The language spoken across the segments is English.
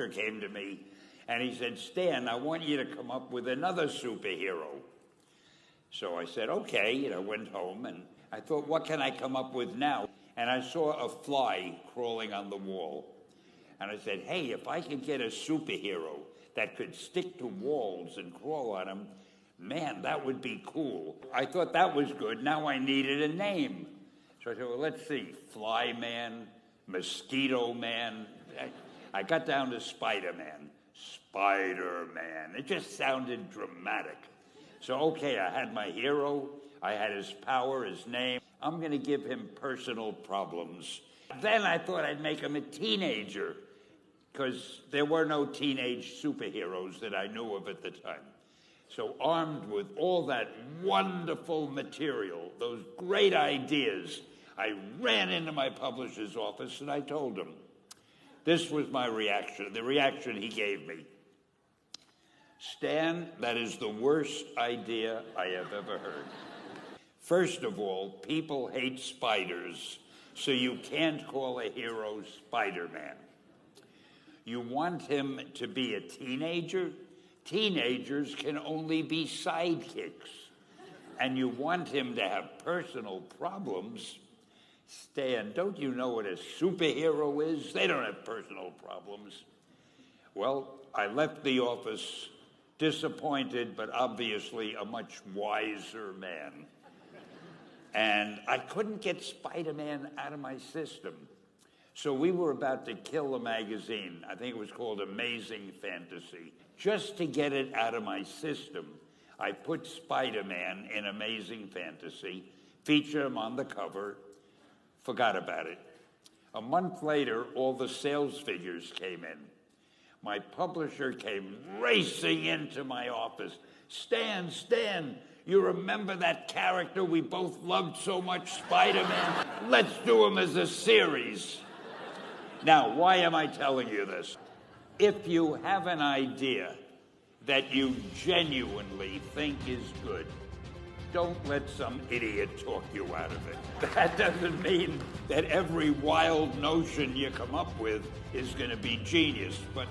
came to me and he said, Stan, I want you to come up with another superhero. So I said, okay, and I went home and I thought, what can I come up with now? And I saw a fly crawling on the wall. And I said, hey, if I could get a superhero that could stick to walls and crawl on them, man, that would be cool. I thought that was good. Now I needed a name. So I said, well, let's see, Fly Man, Mosquito Man. I got down to Spider-Man. Spider-Man. It just sounded dramatic. So, okay, I had my hero. I had his power, his name. I'm going to give him personal problems. Then I thought I'd make him a teenager, because there were no teenage superheroes that I knew of at the time. So armed with all that wonderful material, those great ideas, I ran into my publisher's office and I told him. This was my reaction, the reaction he gave me. Stan, that is the worst idea I have ever heard. First of all, people hate spiders, so you can't call a hero Spider-Man. You want him to be a teenager? Teenagers can only be sidekicks. And you want him to have personal problems? Stan, don't you know what a superhero is? They don't have personal problems. Well, I left the office disappointed, but obviously a much wiser man. And I couldn't get Spider-Man out of my system. So we were about to kill a magazine. I think it was called Amazing Fantasy. Just to get it out of my system, I put Spider-Man in Amazing Fantasy, featured him on the cover, forgot about it. A month later, all the sales figures came in. My publisher came racing into my office. Stan, you remember that character we both loved so much, Spider-Man? Let's do him as a series. Now, why am I telling you this? If you have an idea that you genuinely think is good, don't let some idiot talk you out of it. That doesn't mean that every wild notion you come up with is going to be genius. But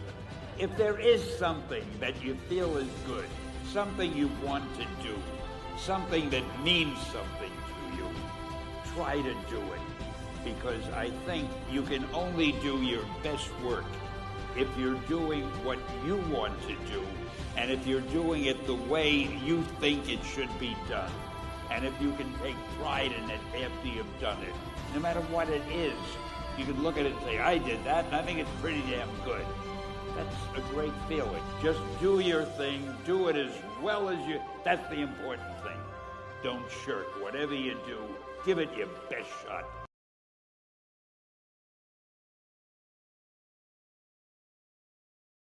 if there is something that you feel is good, something you want to do, something that means something to you, try to do it. Because I think you can only do your best work if you're doing what you want to do, and if you're doing it the way you think it should be done, and if you can take pride in it after you've done it. No matter what it is, you can look at it and say, I did that, and I think it's pretty damn good. That's a great feeling. Just do your thing, do it as well as you, that's the important thing. Don't shirk. Whatever you do, give it your best shot.